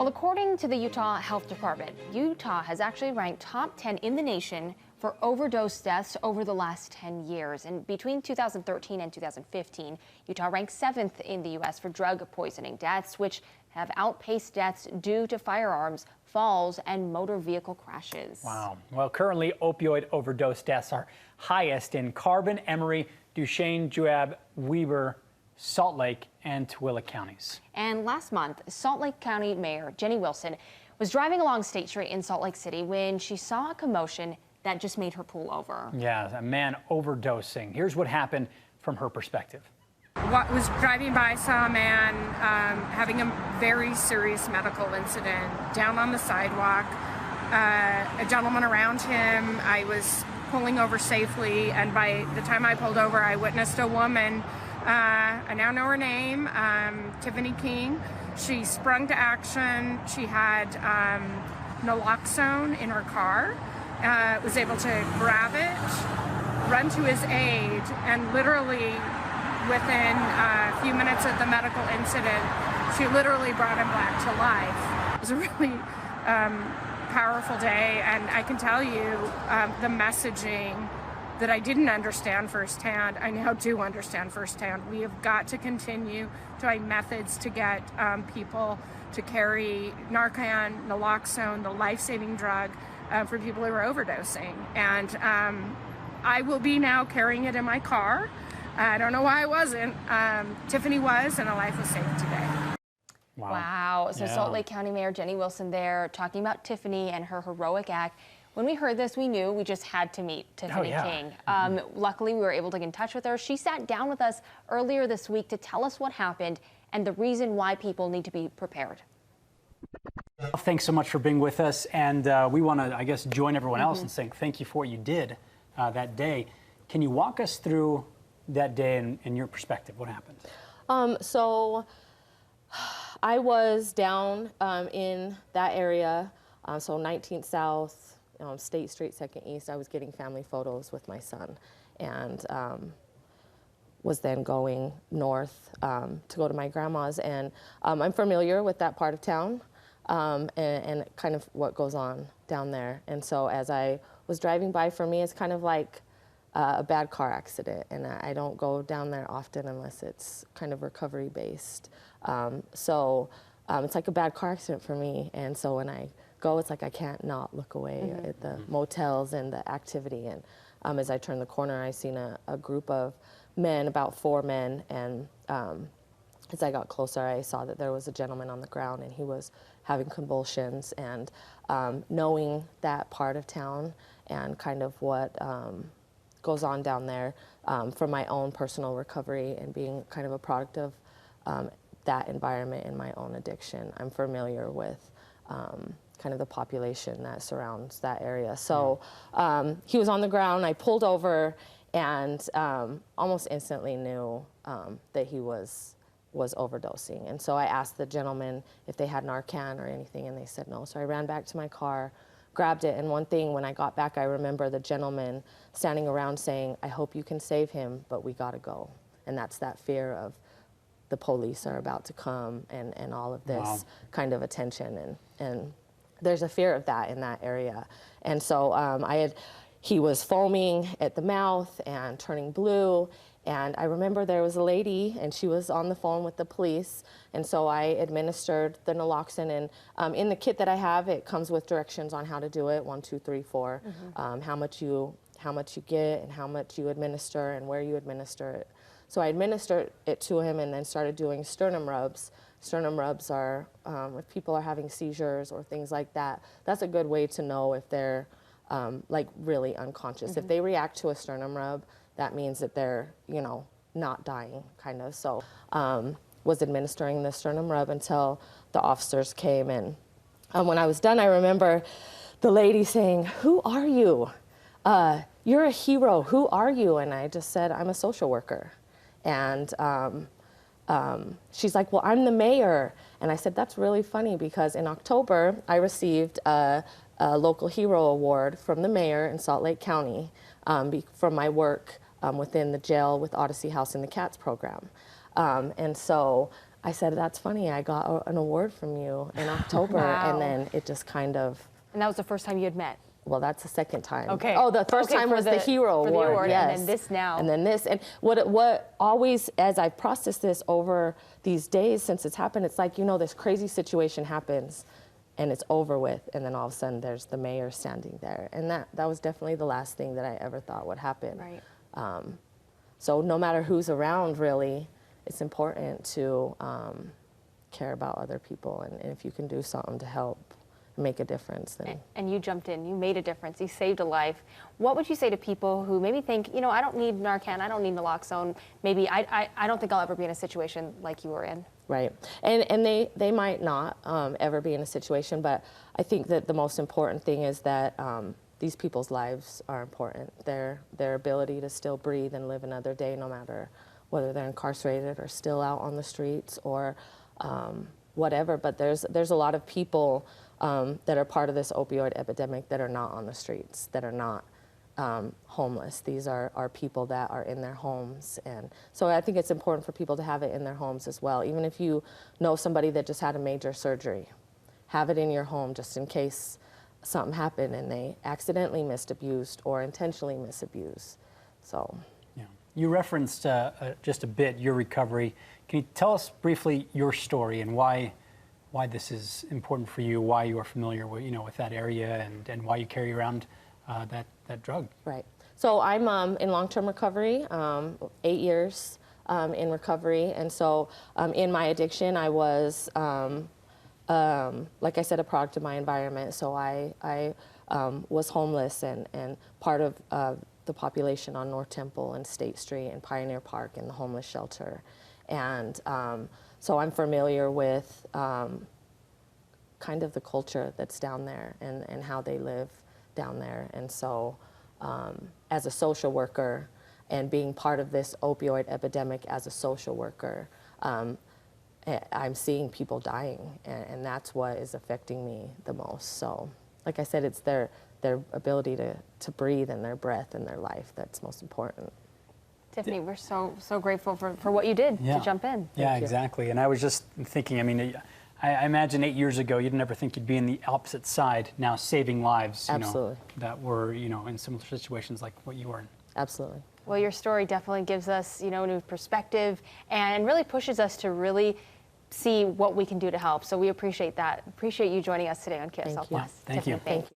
Well, according to the Utah Health Department, Utah has actually ranked top 10 in the nation for overdose deaths over the last 10 years. And between 2013 and 2015, Utah ranked 7th in the U.S. for drug poisoning deaths, which have outpaced deaths due to firearms, falls, and motor vehicle crashes. Wow. Well, currently, opioid overdose deaths are highest in Carbon, Emery, Duchesne, Juab, Weber, Salt Lake, and Tooele counties. And last month, Salt Lake County Mayor Jenny Wilson was driving along State Street in Salt Lake City when she saw a commotion that just made her pull over. Yeah, a man overdosing. Here's what happened from her perspective. Was driving by, saw a man having a very serious medical incident down on the sidewalk. A gentleman around him. I was pulling over safely, and by the time I pulled over, I witnessed a woman. I now know her name, Tiffani King. She sprung to action. She had Naloxone in her car. Was able to grab it, run to his aid, and literally within a few minutes of the medical incident, she literally brought him back to life. It was a really powerful day, and I can tell you the messaging that I didn't understand firsthand, I now do understand firsthand. We have got to continue to find methods to get people to carry Narcan, Naloxone, the life-saving drug for people who are overdosing. And I will be now carrying it in my car. I don't know why I wasn't. Tiffani was, and a life was saved today. Wow. So Salt Lake County Mayor Jenny Wilson there talking about Tiffani and her heroic act. When we heard this, we knew we just had to meet Tiffani King. Luckily, we were able to get in touch with her. She sat down with us earlier this week to tell us what happened and the reason why people need to be prepared. Thanks so much for being with us. And we want to, I guess, join everyone else in saying thank you for what you did that day. Can you walk us through that day and your perspective? What happened? So I was down in that area, so 19th South, State Street, 2nd East. I was getting family photos with my son, and was then going north to go to my grandma's. And I'm familiar with that part of town and kind of what goes on down there. And so as I was driving by, for me, it's kind of like a bad car accident, and I don't go down there often unless it's kind of recovery based. So it's like a bad car accident for me, and so when I go, it's like I can't not look away at the motels and the activity. And as I turned the corner, I seen a group of men, about 4 men, and as I got closer, I saw that there was a gentleman on the ground, and he was having convulsions. And knowing that part of town and kind of what goes on down there from my own personal recovery and being kind of a product of that environment and my own addiction, I'm familiar with kind of the population that surrounds that area. So he was on the ground. I pulled over and almost instantly knew that he was overdosing. And so I asked the gentleman if they had Narcan or anything, and they said no. So I ran back to my car, grabbed it, and one thing, when I got back, I remember the gentleman standing around saying, "I hope you can save him, but we gotta go." And that's that fear of the police are about to come and all of this kind of attention. And there's a fear of that in that area. And so he was foaming at the mouth and turning blue. And I remember there was a lady, and she was on the phone with the police. And so I administered the Naloxone. And in the kit that I have, it comes with directions on how to do it, 1, 2, 3, 4, how much you get and how much you administer and where you administer it. So I administered it to him and then started doing sternum rubs. Sternum rubs are, if people are having seizures or things like that, that's a good way to know if they're like really unconscious. If they react to a sternum rub, that means that they're, not dying, kind of. So was administering the sternum rub until the officers came. And when I was done, I remember the lady saying, "Who are you? You're a hero. Who are you?" And I just said, "I'm a social worker." And she's like, "Well, I'm the mayor." And I said, "That's really funny, because in October, I received a local hero award from the mayor in Salt Lake County from my work within the jail with Odyssey House and the CATS program." And so I said, that's funny, I got an award from you in October. Wow. And then it just kind of, And that was the first time you had met? well, that's the second time. Okay. Oh, the first time for was the Hero for the Award, award, yes. and then this now. And then this, and what always, as I process this over these days since it's happened, it's like, you know, this crazy situation happens and it's over with, and then all of a sudden there's the mayor standing there. And that was definitely the last thing that I ever thought would happen. Right. So no matter who's around, really, it's important to care about other people, and if you can do something to help make a difference, then. And you jumped in, you made a difference, you saved a life. What would you say to people who maybe think, you know, I don't need Narcan, I don't need Naloxone, maybe I don't think I'll ever be in a situation like you were in? Right, and they might not ever be in a situation, but I think that the most important thing is that these people's lives are important. Their ability to still breathe and live another day, no matter whether they're incarcerated or still out on the streets or whatever. But there's a lot of people that are part of this opioid epidemic that are not on the streets, that are not homeless. These are people that are in their homes. And so I think it's important for people to have it in their homes as well. Even if you know somebody that just had a major surgery, have it in your home just in case something happened and they accidentally misabused or intentionally misabused. So. Yeah. You referenced just a bit your recovery. Can you tell us briefly your story and why this is important for you, why you are familiar with, you know, with that area, and why you carry around that drug? Right. So I'm in long-term recovery, 8 years in recovery, and so in my addiction, I was, like I said, a product of my environment. So I was homeless and part of the population on North Temple and State Street and Pioneer Park and the homeless shelter, and so I'm familiar with kind of the culture that's down there and how they live down there. And so as a social worker and being part of this opioid epidemic as a social worker, I'm seeing people dying, and that's what is affecting me the most. So like I said, it's their ability to breathe and their breath and their life that's most important. Tiffani, we're so grateful for what you did to jump in. Yeah, exactly. And I was just thinking, I mean, I imagine 8 years ago, you'd never think you'd be in the opposite side, now saving lives, you know, that were, you know, in similar situations like what you were in. Absolutely. Well, your story definitely gives us, you know, a new perspective and really pushes us to really see what we can do to help. So we appreciate that. Appreciate you joining us today on KSL Plus. Thank you. Thank you.